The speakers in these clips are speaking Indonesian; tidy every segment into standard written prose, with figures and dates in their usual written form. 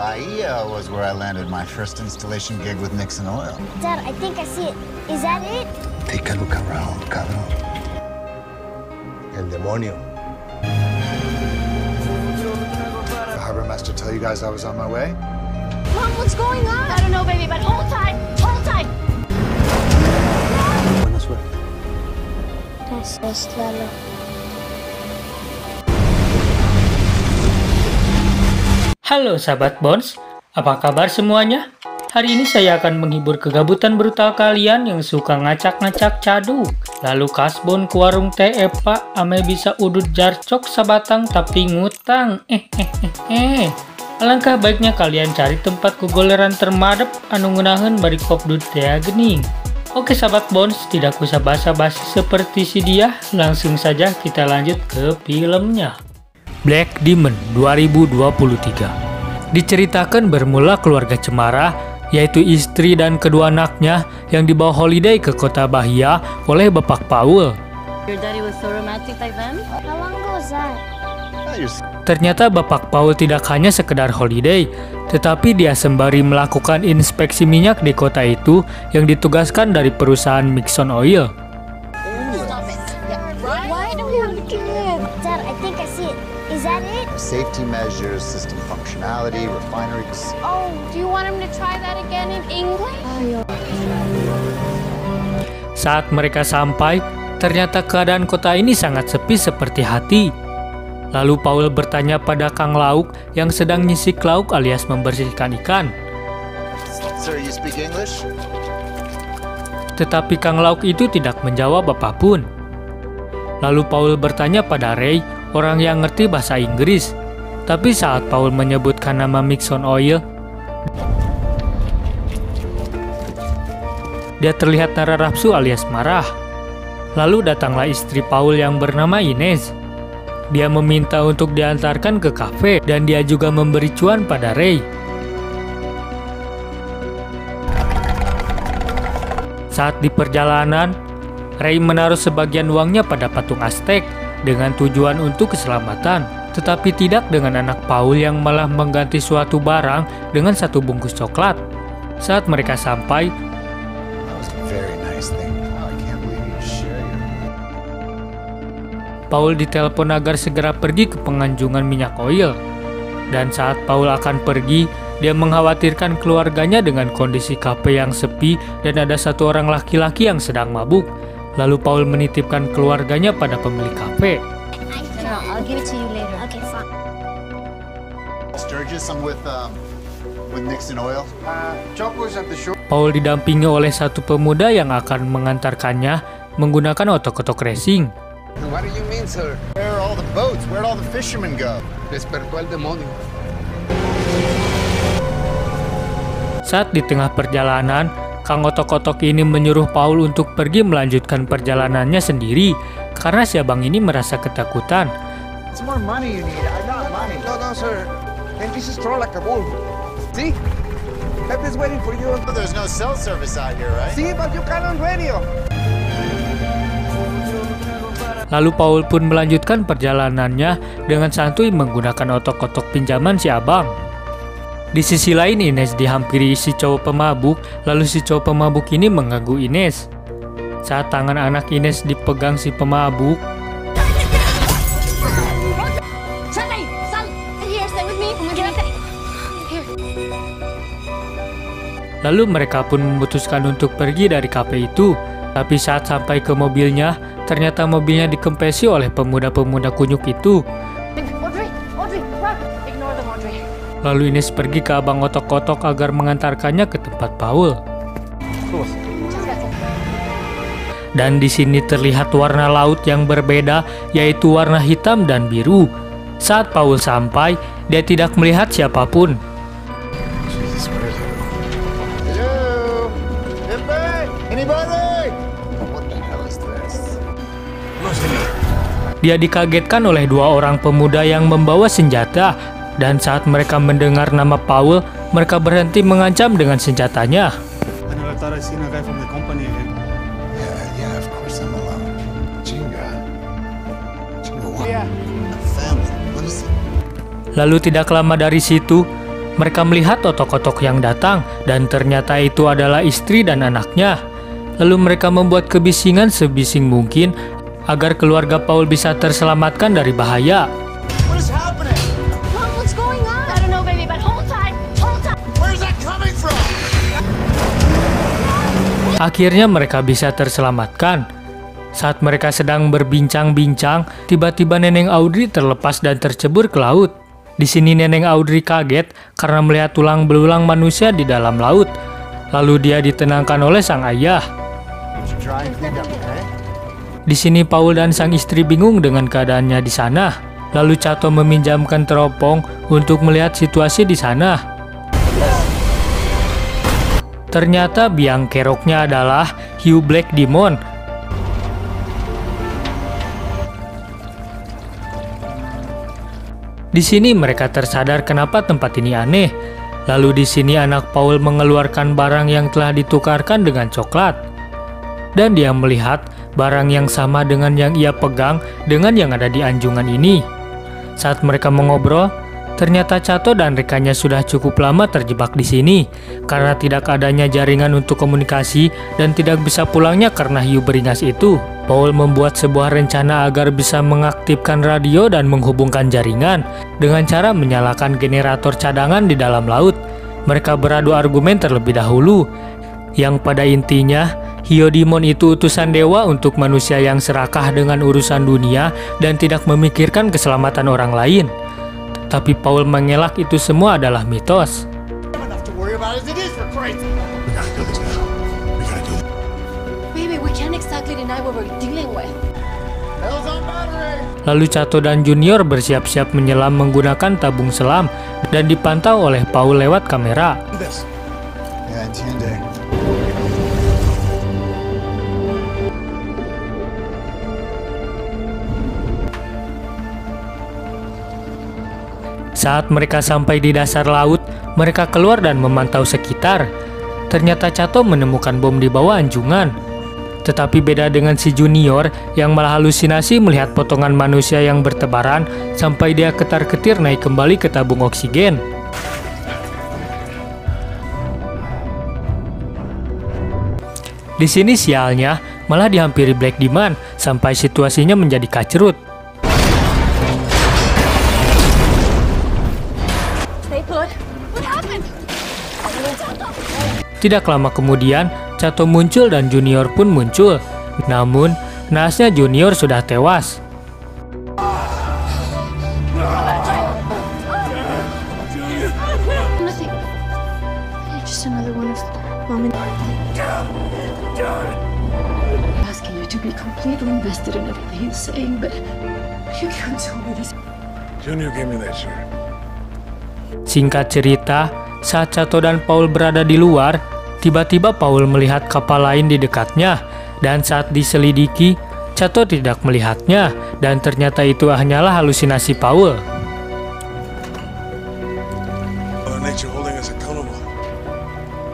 Bahia was where I landed my first installation gig with Nixon Oil. Dad, I think I see it. Is that it? Take a look around, cabrón. El demonio. The harbor master tell you guys I was on my way? Mom, what's going on? I don't know, baby, but hold tight. Hold tight. Buena suerte. Gracias, Lalo. Halo sahabat Bones, apa kabar semuanya? Hari ini saya akan menghibur kegabutan brutal kalian yang suka ngacak-ngacak caduk. Lalu kasbon ke warung teh Pak, ame bisa udut jarcok sabatang tapi ngutang. Alangkah baiknya kalian cari tempat kugoleran termadep anu ngeunaheun bari kopdut teh gening. Oke sahabat Bones, tidak usah basa-basi seperti si dia, langsung saja kita lanjut ke filmnya. Black Demon 2023 diceritakan bermula keluarga cemara, yaitu istri dan kedua anaknya yang dibawa holiday ke kota Bahia oleh Bapak Paul. Your daddy was so romantic back then? How long ago was that? Ternyata Bapak Paul tidak hanya sekedar holiday, tetapi dia sembari melakukan inspeksi minyak di kota itu yang ditugaskan dari perusahaan Nixon Oil. Stop it. Why do we have to kill it? Dad, I think I see it. Is that it? Safety measures, system functionality, refineries. Oh, do you want him to try that again in English? Saat mereka sampai, ternyata keadaan kota ini sangat sepi seperti hati. Lalu Paul bertanya pada Kang Lauk yang sedang nyisik lauk alias membersihkan ikan. Sir, you speak English? Tetapi Kang Lauk itu tidak menjawab apapun. Lalu Paul bertanya pada Ray, orang yang ngerti bahasa Inggris. Tapi saat Paul menyebutkan nama Nixon Oil, dia terlihat nara nafsu alias marah. Lalu datanglah istri Paul yang bernama Ines. Dia meminta untuk diantarkan ke kafe dan dia juga memberi cuan pada Ray. Saat di perjalanan, Ray menaruh sebagian uangnya pada patung Aztec dengan tujuan untuk keselamatan, tetapi tidak dengan anak Paul yang malah mengganti suatu barang dengan satu bungkus coklat. Saat mereka sampai, Paul ditelepon agar segera pergi ke penganjungan minyak oil. Dan saat Paul akan pergi, dia mengkhawatirkan keluarganya dengan kondisi kafe yang sepi dan ada satu orang laki-laki yang sedang mabuk. Lalu Paul menitipkan keluarganya pada pemilik kafe. No, I'll give it to you later. Okay, fine. Sturgis, I'm with Nixon Oil. Choco's at the shore. Paul didampingi oleh satu pemuda yang akan mengantarkannya menggunakan otok-otok racing. What do you mean, sir? Where are all the boats? Where'd all the fishermen go? Despertó el demonio. Saat di tengah perjalanan, Kang Otok-Otok ini menyuruh Paul untuk pergi melanjutkan perjalanannya sendiri karena si abang ini merasa ketakutan. It's more money you need. I got money. No, sir. And this is strong like a bull. See? Pepe's waiting for you. There's no cell service out here, right? See, but you can on radio. Lalu Paul pun melanjutkan perjalanannya dengan santuy menggunakan otok-otok pinjaman si abang. Di sisi lain Ines dihampiri si cowok pemabuk, lalu si cowok pemabuk ini mengganggu Ines. Saat tangan anak Ines dipegang si pemabuk, lalu mereka pun memutuskan untuk pergi dari kafe itu. Tapi saat sampai ke mobilnya, ternyata mobilnya dikempesi oleh pemuda-pemuda kunyuk itu. Audrey, run. Ignore them, Audrey. Lalu Ines pergi ke abang otok-otok agar mengantarkannya ke tempat Paul. Dan di sini terlihat warna laut yang berbeda, yaitu warna hitam dan biru. Saat Paul sampai, dia tidak melihat siapapun. Dia dikagetkan oleh dua orang pemuda yang membawa senjata, dan saat mereka mendengar nama Paul, mereka berhenti mengancam dengan senjatanya. Lalu tidak lama dari situ, Mereka melihat otok-otok yang datang dan ternyata itu adalah istri dan anaknya. Lalu mereka membuat kebisingan sebising mungkin agar keluarga Paul bisa terselamatkan dari bahaya. What is happening? Mom, what's going on? I don't know, baby, but hold tight. Hold tight. Where's that coming from? Akhirnya mereka bisa terselamatkan. Saat mereka sedang berbincang-bincang, tiba-tiba Neneng Audrey terlepas dan tercebur ke laut. Di sini Neneng Audrey kaget karena melihat tulang belulang manusia di dalam laut. Lalu dia ditenangkan oleh sang ayah. Did you try and clean up, okay? Di sini Paul dan sang istri bingung dengan keadaannya di sana. Lalu Cato meminjamkan teropong untuk melihat situasi di sana. Ternyata biang keroknya adalah hiu Black Demon. Di sini mereka tersadar kenapa tempat ini aneh. Lalu di sini anak Paul mengeluarkan barang yang telah ditukarkan dengan coklat. Dan dia melihat barang yang sama dengan yang ia pegang dengan yang ada di anjungan ini. Saat mereka mengobrol, ternyata Cato dan rekannya sudah cukup lama terjebak di sini karena tidak adanya jaringan untuk komunikasi dan tidak bisa pulangnya karena hiu beringas itu. Paul membuat sebuah rencana agar bisa mengaktifkan radio dan menghubungkan jaringan dengan cara menyalakan generator cadangan di dalam laut. Mereka beradu argumen terlebih dahulu, yang pada intinya hiu demon itu utusan dewa untuk manusia yang serakah dengan urusan dunia dan tidak memikirkan keselamatan orang lain. Tapi Paul mengelak itu semua adalah mitos. Enough to worry about as it is, for Christ's sake. We gotta do this now. We gotta do this. Baby, we can't exactly deny what we're dealing with. Hell's on battery. Lalu Cato dan Junior bersiap-siap menyelam menggunakan tabung selam dan dipantau oleh Paul lewat kamera. Do this. Yeah, entiende. Saat mereka sampai di dasar laut, mereka keluar dan memantau sekitar. Ternyata Cato menemukan bom di bawah anjungan. Tetapi beda dengan si Junior yang malah halusinasi melihat potongan manusia yang bertebaran sampai dia ketar-ketir naik kembali ke tabung oksigen. Di sini sialnya malah dihampiri Black Demon sampai situasinya menjadi kacrut. Stay put. What happened? Tidak lama kemudian, Cato muncul dan Junior pun muncul. Namun, naasnya Junior sudah tewas. Nothing. Just another one of Mom and Asking you to be completely invested in everything he's saying, but you can't tell me this. Junior gave me that shirt. Singkat cerita, saat Cato dan Paul berada di luar, tiba-tiba Paul melihat kapal lain di dekatnya, dan saat diselidiki, Cato tidak melihatnya, dan ternyata itu hanyalah halusinasi Paul. Mother Nature holding us accountable.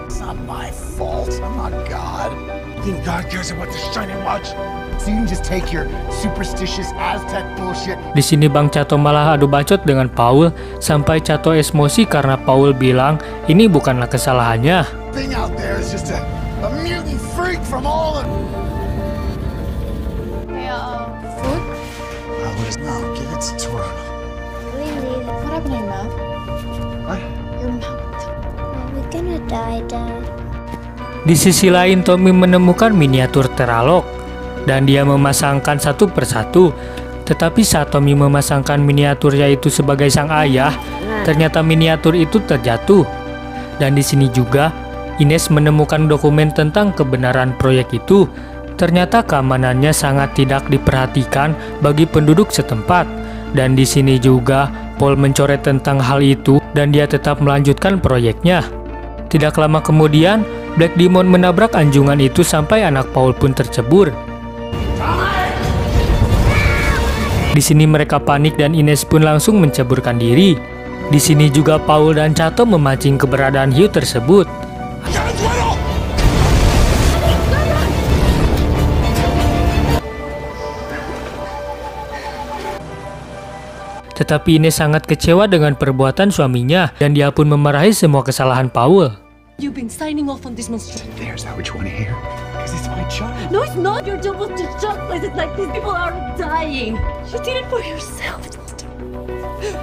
It's not my fault. I'm not God. You think God cares about this shining watch? So you can just take your superstitious Aztec bullshit. Di sini Bang Cato malah adu bacot dengan Paul, sampai Cato emosi karena Paul bilang ini bukanlah kesalahannya. Thing out there is just a mutant freak from all of. Hey, food? No, give it to Tora. Really? What happened to your mouth? What? Your mouth. Are we gonna die, Dad? Di sisi lain, Tommy menemukan miniatur Teralog dan dia memasangkan satu persatu. Tetapi saat Tommy memasangkan miniaturnya itu sebagai sang ayah, ternyata miniatur itu terjatuh. Dan di sini juga Ines menemukan dokumen tentang kebenaran proyek itu. Ternyata keamanannya sangat tidak diperhatikan bagi penduduk setempat. Dan di sini juga Paul mencoret tentang hal itu dan dia tetap melanjutkan proyeknya. Tidak lama kemudian, Black Demon menabrak anjungan itu sampai anak Paul pun tercebur. Di sini mereka panik dan Ines pun langsung menceburkan diri. Di sini juga Paul dan Cato memancing keberadaan hiu tersebut. Tetapi Ines sangat kecewa dengan perbuatan suaminya dan dia pun memarahi semua kesalahan Paul. You've been signing off on this monstrosity. There's that what you want to hear? Because it's my child. No, it's not your job to shut places like these. People are dying. You did it for yourself.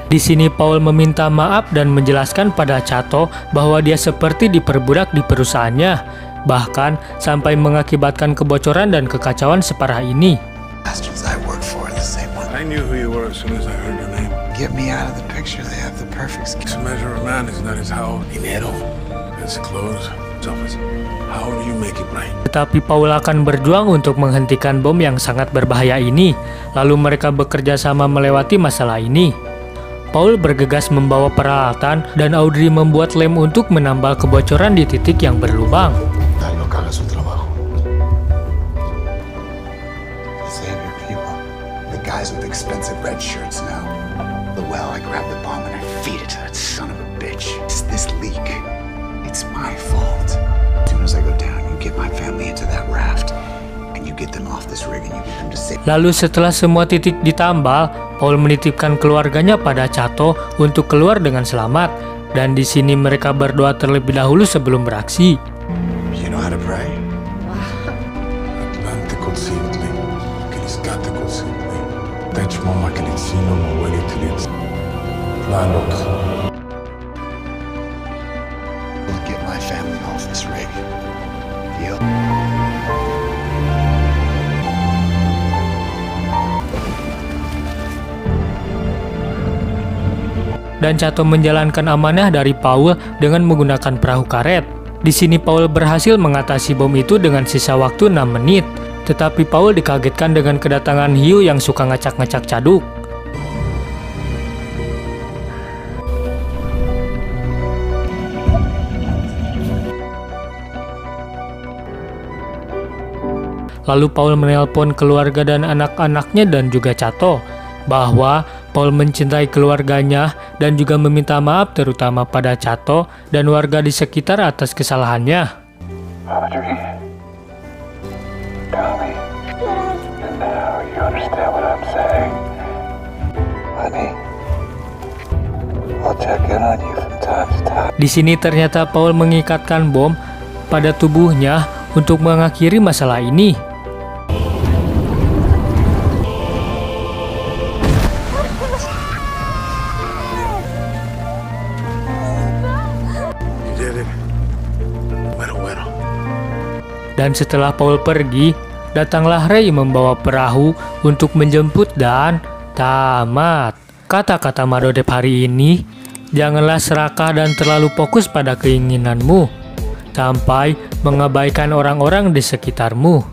Di sini Paul meminta maaf dan menjelaskan pada Chato bahwa dia seperti diperbudak di perusahaannya, bahkan sampai mengakibatkan kebocoran dan kekacauan separah ini. Bastards I work for are the same one. I knew who you were as soon as I heard your name. Get me out of the picture. They have the perfect skin. To measure a man is not his how, dinero, his clothes, selfish. How do you make it right? Tetapi Paul akan berjuang untuk menghentikan bom yang sangat berbahaya ini. Lalu mereka bekerja sama melewati masalah ini. Paul bergegas membawa peralatan dan Audrey membuat lem untuk menambal kebocoran di titik yang berlubang. Dalo que haga su trabajo. Save your people. The guys with expensive red shirts now. The well, I grabbed the bomb and I feed it to that son of a bitch. It's this leak. It's my fault. As soon as I go down, you get my family into that raft. And you get them off this rig and you get them to safe. Lalu setelah semua titik ditambal, Paul menitipkan keluarganya pada Chato untuk keluar dengan selamat. Dan di sini mereka berdoa terlebih dahulu sebelum beraksi. You know how to pray? Atlántico simple, Criscático simple, Techmo Macalicino Movelitilic, Tlaloc. We'll get my family off this rig. Deal? Dan Chato menjalankan amanah dari Paul dengan menggunakan perahu karet. Di sini Paul berhasil mengatasi bom itu dengan sisa waktu 6 menit. Tetapi Paul dikagetkan dengan kedatangan hiu yang suka ngacak-ngacak caduk. Lalu Paul menelpon keluarga dan anak-anaknya dan juga Chato bahwa Paul mencintai keluarganya dan juga meminta maaf terutama pada Chato dan warga di sekitar atas kesalahannya. Audrey, tell me, and now you understand what I'm saying. Honey, I'll check in on you from time to time. Di sini ternyata Paul mengikatkan bom pada tubuhnya untuk mengakhiri masalah ini. Dan setelah Paul pergi, datanglah Ray membawa perahu untuk menjemput dan tamat. Kata-kata Madodep hari ini, janganlah serakah dan terlalu fokus pada keinginanmu, sampai mengabaikan orang-orang di sekitarmu.